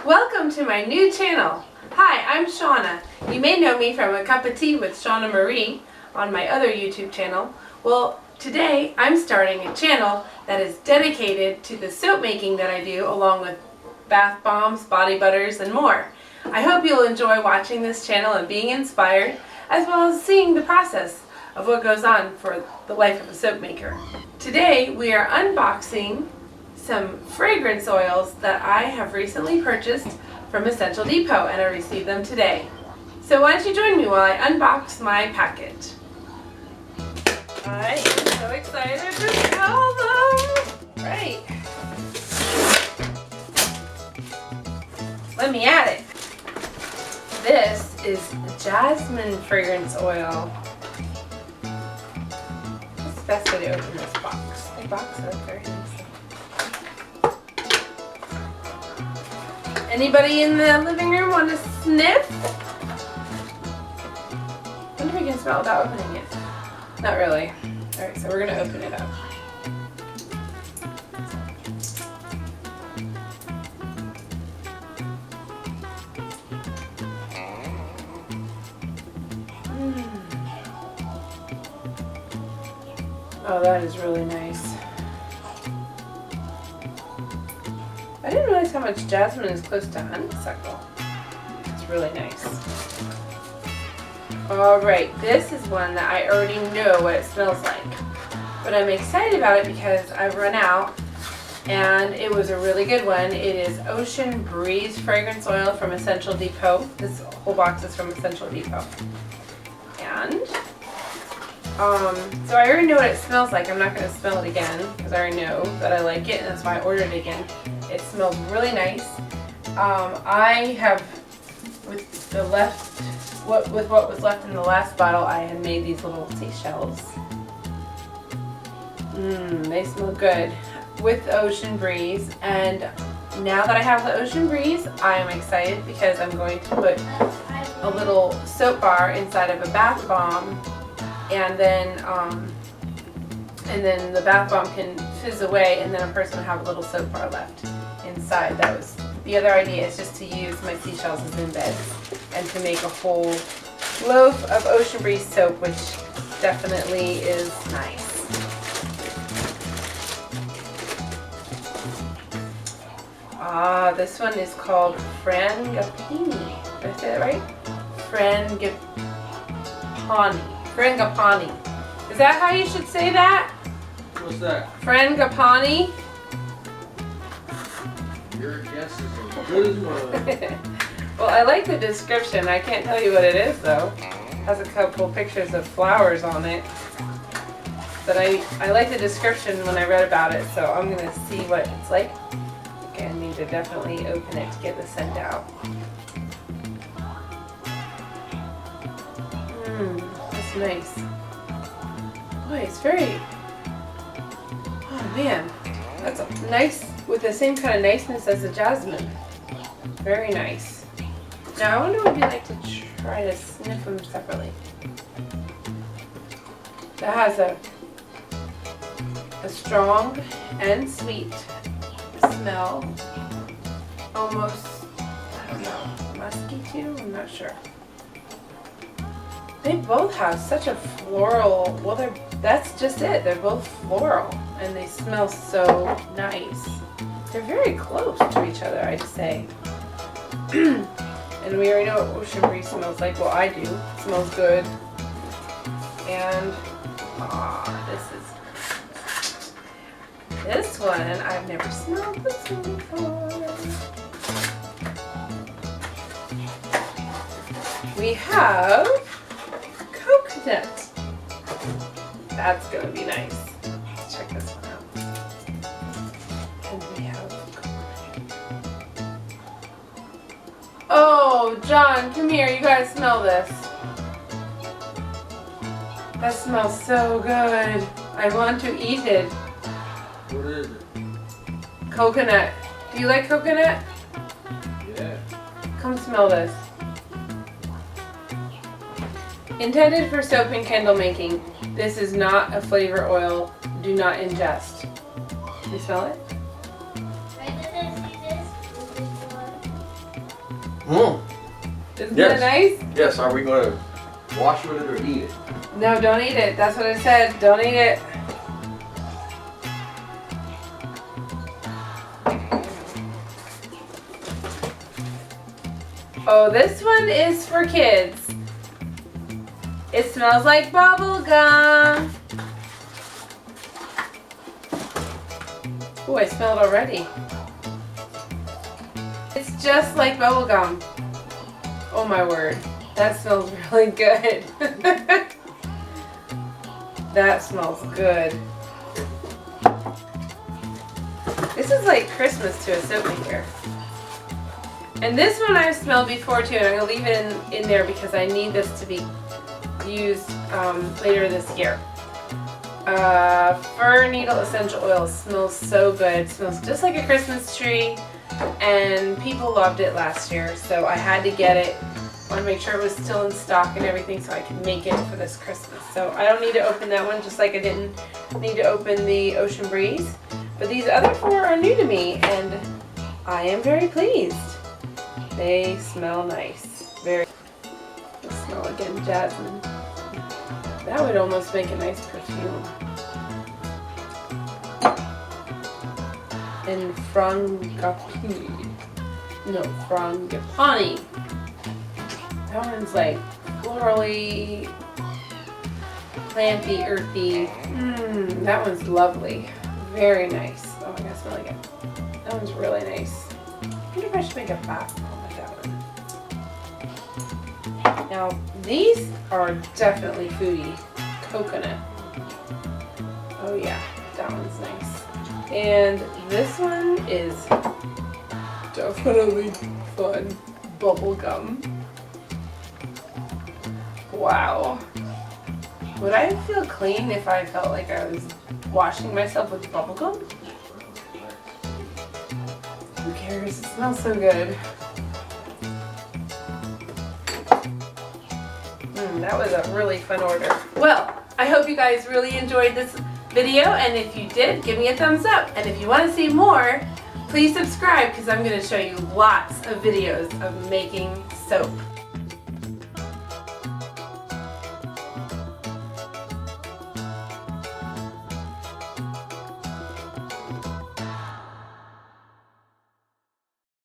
Welcome to my new channel. Hi, I'm Shauna. You may know me from A Cup of Tea with Shauna Marie on my other YouTube channel. Well, today I'm starting a channel that is dedicated to the soap making that I do, along with bath bombs, body butters, and more. I hope you'll enjoy watching this channel and being inspired, as well as seeing the process of what goes on for the life of a soap maker. Today we are unboxing some fragrance oils that I have recently purchased from Essential Depot, and I received them today. So why don't you join me while I unbox my package. I am so excited to smell them! Right. Let me add it. This is jasmine fragrance oil. It's the best way to open this box. The box is very nice. Anybody in the living room want to sniff? I wonder if we can smell without opening it. Not really. Alright, so we're going to open it up. Oh, that is really nice. I didn't realize how much jasmine is close to honeysuckle. It's really nice. Alright, this is one that I already know what it smells like. But I'm excited about it because I've run out and it was a really good one. It is Ocean Breeze fragrance oil from Essential Depot. This whole box is from Essential Depot. And so I already know what it smells like. I'm not going to smell it again because I already know that I like it, and that's why I ordered it again. It smells really nice. I have, with what was left in the last bottle, I had made these little seashells. They smell good with Ocean Breeze. And now that I have the Ocean Breeze, I am excited because I'm going to put a little soap bar inside of a bath bomb. And then the bath bomb can fizz away, and then a person will have a little soap bar left inside. That was the other idea, is just to use my seashells as embeds and to make a whole loaf of Ocean Breeze soap, which definitely is nice. This one is called Frangipani. Did I say that right? Frangipani. Is that how you should say that? What's that? Frangipani? Your guess is as good as mine. Well, I like the description. I can't tell you what it is, though. It has a couple pictures of flowers on it. But I like the description when I read about it, so I'm going to see what it's like. Okay, I need to definitely open it to get the scent out. That's nice. Boy, it's very... Oh, man. That's nice, with the same kind of niceness as the jasmine. Very nice. Now, I wonder what you'd like to try to sniff them separately. That has a strong and sweet smell. Almost, I don't know, musky too? I'm not sure. They both have such a floral, well, that's just it. They're both floral, and they smell so nice. They're very close to each other, I'd say. And we already know what Ocean Breeze smells like. Well, I do. It smells good. And, this one, I've never smelled this one before. We have coconut. That's gonna be nice. Let's check this one out. And we have coconut. Oh, John, come here. You gotta smell this. That smells so good. I want to eat it. What is it? Coconut. Do you like coconut? Yeah. Come smell this. Intended for soap and candle making. This is not a flavor oil. Do not ingest. Can you smell it? Mm. Isn't Yes. that nice? Yes, are we going to wash with it or eat it? No, don't eat it. That's what I said. Don't eat it. Oh, this one is for kids. It smells like bubble gum. Oh, I smell it already. It's just like bubble gum. Oh my word. That smells really good. That smells good. This is like Christmas to us over here. And this one I've smelled before too, and I'm going to leave it in there because I need this to be used later this year. Fir needle essential oil smells so good. It smells just like a Christmas tree, and people loved it last year, so I had to get it. I want to make sure it was still in stock and everything so I could make it for this Christmas. So I don't need to open that one, just like I didn't need to open the Ocean Breeze. But these other four are new to me, and I am very pleased. They smell nice. Very. Let's smell again, jasmine. That would almost make a nice perfume. And frangipani. No, frangipani. That one's like florally, planty, earthy. That one's lovely. Very nice. Oh my god, smell again. That one's really nice. I wonder if I should make a bath bomb with that one. Now, these are definitely foodie. Coconut. Oh yeah, that one's nice. And this one is definitely fun. Bubble gum. Wow. Would I feel clean if I felt like I was washing myself with bubble gum? Who cares? It smells so good. That was a really fun order. Well, I hope you guys really enjoyed this video, and if you did, give me a thumbs up. And if you want to see more, please subscribe because I'm going to show you lots of videos of making soap.